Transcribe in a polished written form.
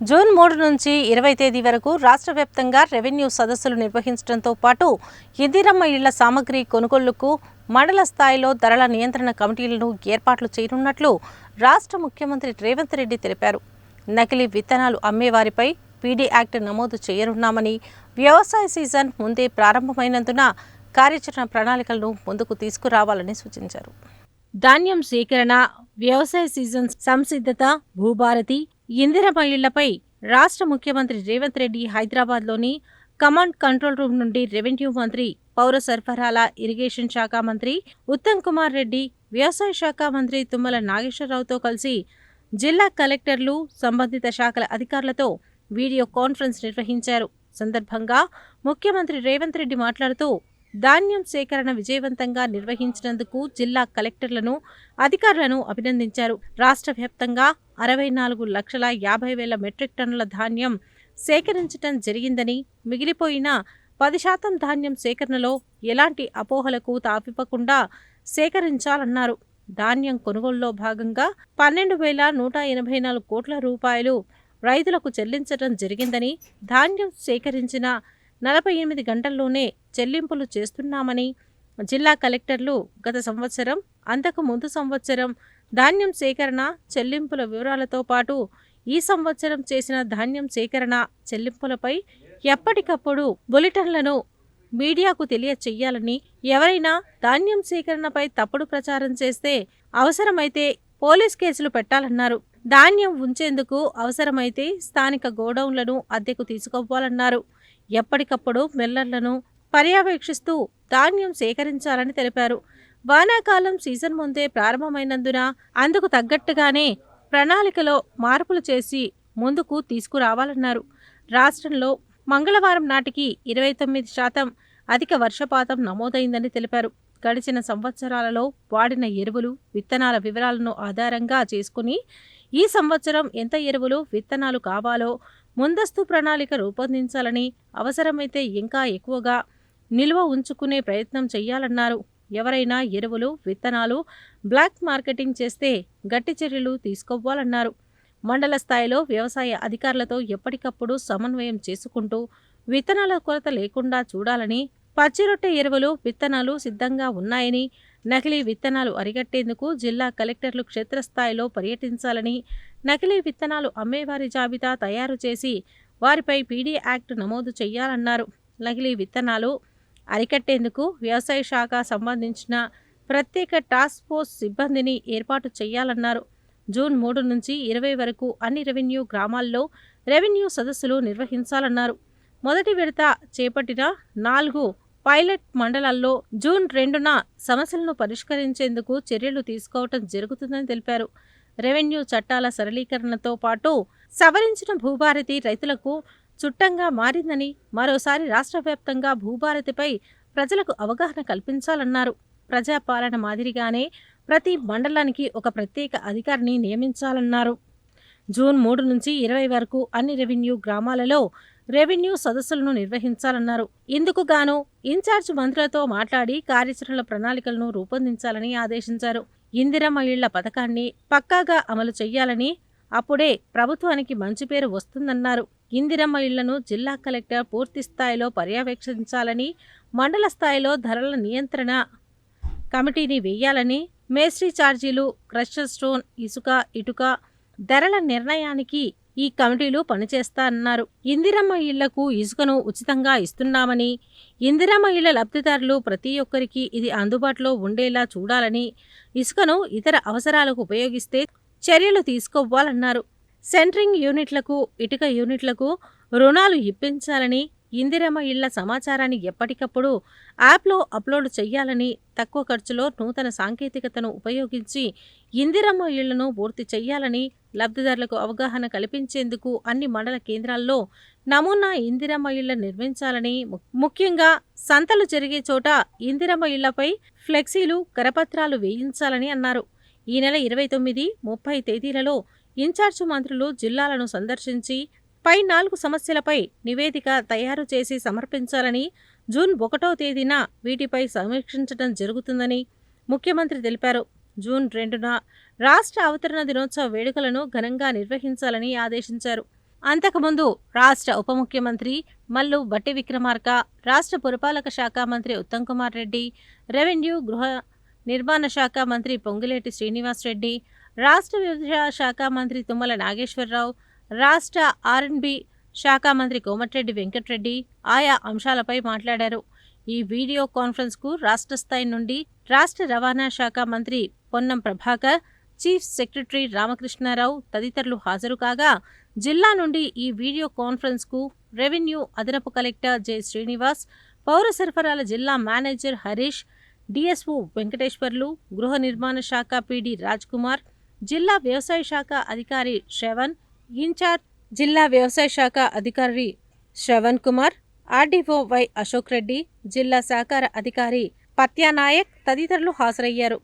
June 3 నుంచి 20 తేదీ వరకు రాష్ట్ర వ్యాప్తంగా రెవెన్యూ సదస్సులు నిర్వహించడంతో పాటు ఇందిరమ్మ ఇళ్ల సామగ్రి కొనుగోలుకు మండల స్థాయిలో ధరల నియంత్రణ కమిటీలను ఏర్పాట్లు చేయనున్నట్లు రాష్ట్ర ముఖ్యమంత్రి రేవంత్ రెడ్డి తెలిపారు. నకిలీ విత్తనాలు అమ్మేవారిపై పీడీ యాక్ట్ నమోదు చేయనున్నామని, వ్యవసాయ సీజన్ ముందే ప్రారంభమైనందున కార్యాచరణ ప్రణాళికలను ముందుకు తీసుకురావాలని సూచించారు. ధాన్యం సేకరణ, వ్యవసాయ సీజన్ సంసిద్ధత, భూభారతి, ఇందిరమ్మ ఇళ్లపై రాష్ట్ర ముఖ్యమంత్రి రేవంత్ రెడ్డి హైదరాబాద్లోని కమాండ్ కంట్రోల్ రూమ్ నుండి రెవెన్యూ మంత్రి, పౌర సరఫరాల, ఇరిగేషన్ శాఖ మంత్రి ఉత్తమ్ కుమార్ రెడ్డి, వ్యవసాయ శాఖ మంత్రి తుమ్మల నాగేశ్వరరావుతో కలిసి జిల్లా కలెక్టర్లు, సంబంధిత శాఖల అధికారులతో వీడియో కాన్ఫరెన్స్ నిర్వహించారు. సందర్భంగా ముఖ్యమంత్రి రేవంత్ రెడ్డి మాట్లాడుతూ, ధాన్యం సేకరణ విజయవంతంగా నిర్వహించినందుకు జిల్లా కలెక్టర్లను, అధికారులను అభినందించారు. రాష్ట్ర వ్యాప్తంగా 64,50,000 మెట్రిక్ టన్నుల ధాన్యం సేకరించడం జరిగిందని, మిగిలిపోయిన 10% ధాన్యం సేకరణలో ఎలాంటి అపోహలకు తావివ్వకుండా సేకరించాలన్నారు. ధాన్యం కొనుగోలులో భాగంగా 12,184 కోట్ల రూపాయలు రైతులకు చెల్లించడం జరిగిందని, ధాన్యం సేకరించిన 48 గంటల్లోనే చెల్లింపులు చేస్తున్నామని, జిల్లా కలెక్టర్లు గత సంవత్సరం, అంతకు ముందు సంవత్సరం ధాన్యం సేకరణ, చెల్లింపుల వివరాలతో పాటు ఈ సంవత్సరం చేసిన ధాన్యం సేకరణ, చెల్లింపులపై ఎప్పటికప్పుడు బులెటిన్లను మీడియాకు తెలియచెయ్యాలని, ఎవరైనా ధాన్యం సేకరణపై తప్పుడు ప్రచారం చేస్తే అవసరమైతే పోలీస్ కేసులు పెట్టాలన్నారు. ధాన్యం ఉంచేందుకు అవసరమైతే స్థానిక గోడౌన్లను అద్దెకు తీసుకోవాలన్నారు. ఎప్పటికప్పుడు మిల్లర్లను పర్యవేక్షిస్తూ ధాన్యం సేకరించాలని తెలిపారు. వానాకాలం సీజన్ ముందే ప్రారంభమైనందున అందుకు తగ్గట్టుగానే ప్రణాళికలో మార్పులు చేసి ముందుకు తీసుకురావాలన్నారు. రాష్ట్రంలో మంగళవారం నాటికి 29% అధిక వర్షపాతం నమోదైందని తెలిపారు. గడిచిన సంవత్సరాలలో వాడిన ఎరువులు, విత్తనాల వివరాలను ఆధారంగా చేసుకుని ఈ సంవత్సరం ఎంత ఎరువులు, విత్తనాలు కావాలో ముందస్తు ప్రణాళిక రూపొందించాలని, అవసరమైతే ఇంకా ఎక్కువగా నిల్వ ఉంచుకునే ప్రయత్నం చేయాలన్నారు. ఎవరైనా ఎరువులు, విత్తనాలు బ్లాక్ మార్కెటింగ్ చేస్తే గట్టి చర్యలు తీసుకోవాలన్నారు. మండల స్థాయిలో వ్యవసాయ అధికారులతో ఎప్పటికప్పుడు సమన్వయం చేసుకుంటూ విత్తనాల కొరత లేకుండా చూడాలని, పచ్చిరొట్టె ఎరువులు, విత్తనాలు సిద్ధంగా ఉన్నాయని, నకిలీ విత్తనాలు అరికట్టేందుకు జిల్లా కలెక్టర్లు క్షేత్రస్థాయిలో పర్యటించాలని, నకిలీ విత్తనాలు అమ్మేవారి జాబితా తయారు చేసి వారిపై పీడీ యాక్ట్ నమోదు చేయాలన్నారు. నకిలీ విత్తనాలు అరికట్టేందుకు వ్యవసాయ శాఖ సంబంధించిన ప్రత్యేక టాస్క్ ఫోర్స్ సిబ్బందిని ఏర్పాటు చేయాలన్నారు. జూన్ 3 నుంచి 20 వరకు అన్ని రెవెన్యూ గ్రామాల్లో రెవెన్యూ సదస్సులు నిర్వహించాలన్నారు. మొదటి విడత చేపట్టిన 4 పైలట్ మండలాల్లో జూన్ 2న సమస్యలను పరిష్కరించేందుకు చర్యలు తీసుకోవటం జరుగుతుందని తెలిపారు. రెవెన్యూ చట్టాల సరళీకరణతో పాటు సవరించిన భూభారతి రైతులకు చుట్టంగా మారిందని, మరోసారి రాష్ట్ర వ్యాప్తంగా భూభారతిపై ప్రజలకు అవగాహన కల్పించాలన్నారు. ప్రజాపాలన మాదిరిగానే ప్రతి మండలానికి ఒక ప్రత్యేక అధికారిని నియమించాలన్నారు. జూన్ 3 నుంచి 20 వరకు అన్ని రెవెన్యూ గ్రామాలలో రెవెన్యూ సదస్సులను నిర్వహించాలన్నారు. ఇందుకు గాను ఇన్ఛార్జ్ మంత్రులతో మాట్లాడి కార్యాచరణ ప్రణాళికలను రూపొందించాలని ఆదేశించారు. ఇందిరమ్మ ఇళ్ల పథకాన్ని పక్కాగా అమలు చేయాలని, అప్పుడే ప్రభుత్వానికి మంచి పేరు వస్తుందన్నారు. ఇందిరమ్మ ఇళ్లను జిల్లా కలెక్టర్ పూర్తి స్థాయిలో పర్యవేక్షించాలని, మండల స్థాయిలో ధరల నియంత్రణ కమిటీని వేయాలని, మేస్త్రీ ఛార్జీలు, క్రషర్ స్టోన్, ఇసుక, ఇటుక ధరల నిర్ణయానికి ఈ కమిటీలు పనిచేస్తారన్నారు. ఇందిరమ్మ ఇళ్లకు ఇసుకను ఉచితంగా ఇస్తున్నామని, ఇందిరమ్మ ఇళ్ల లబ్ధిదారులు ప్రతి ఒక్కరికి ఇది అందుబాటులో ఉండేలా చూడాలని, ఇసుకను ఇతర అవసరాలకు ఉపయోగిస్తే చర్యలు తీసుకోవాలన్నారు. సెంట్రింగ్ యూనిట్లకు, ఇటుక యూనిట్లకు రుణాలు ఇప్పించాలని, ఇందిరమ్మ ఇళ్ల సమాచారాన్ని ఎప్పటికప్పుడు యాప్లో అప్లోడ్ చేయాలని, తక్కువ ఖర్చులో నూతన సాంకేతికతను ఉపయోగించి ఇందిరమ్మ ఇళ్లను పూర్తి చేయాలని, లబ్ధిదారులకు అవగాహన కల్పించేందుకు అన్ని మండల కేంద్రాల్లో నమూనా ఇందిరమ్మ ఇళ్ల నిర్మించాలని, ముఖ్యంగా సంతలు జరిగే చోట ఇందిరమ్మ ఇళ్లపై ఫ్లెక్సీలు, కరపత్రాలు వేయించాలని అన్నారు. ఈ నెల 29, 30 తేదీలలో ఇన్ఛార్జ్ మంత్రులు జిల్లాలను సందర్శించి పై 4 సమస్యలపై నివేదిక తయారు చేసి సమర్పించాలని, జూన్ 1వ తేదీన వీటిపై సమీక్షించడం జరుగుతుందని ముఖ్యమంత్రి తెలిపారు. జూన్ 2న రాష్ట్ర అవతరణ దినోత్సవ వేడుకలను ఘనంగా నిర్వహించాలని ఆదేశించారు. అంతకుముందు రాష్ట్ర ఉప ముఖ్యమంత్రి మల్లు బట్టి విక్రమార్క, రాష్ట్ర పురపాలక శాఖ మంత్రి ఉత్తమ్ కుమార్ రెడ్డి, రెవెన్యూ గృహ నిర్మాణ శాఖ మంత్రి పొంగులేటి శ్రీనివాసరెడ్డి, రాష్ట్ర వ్యవసాయ శాఖ మంత్రి తుమ్మల నాగేశ్వరరావు, రాష్ట్ర ఆర్ఎండ్బి శాఖ మంత్రి కోమటిరెడ్డి వెంకటరెడ్డి ఆయా అంశాలపై మాట్లాడారు. ఈ వీడియో కాన్ఫరెన్స్కు రాష్ట్ర స్థాయి నుండి రాష్ట్ర రవాణా శాఖ మంత్రి పొన్నం ప్రభాకర్, చీఫ్ సెక్రటరీ రామకృష్ణారావు తదితరులు హాజరు కాగా, జిల్లా నుండి ఈ వీడియో కాన్ఫరెన్స్కు రెవెన్యూ అదనపు కలెక్టర్ జె శ్రీనివాస్, పౌర సరఫరాల జిల్లా మేనేజర్ హరీష్, డిఎస్ఓ వెంకటేశ్వర్లు, గృహ నిర్మాణ శాఖ పీడీ రాజ్ కుమార్, జిల్లా వ్యవసాయ శాఖ అధికారి శ్రవణ్, ఇన్ఛార్జ్ జిల్లా వ్యవసాయ శాఖ అధికారి శ్రవణ్ కుమార్, ఆర్డీఓ వై అశోక్ రెడ్డి, జిల్లా సహకార అధికారి పత్యానాయక్ తదితరులు హాజరయ్యారు.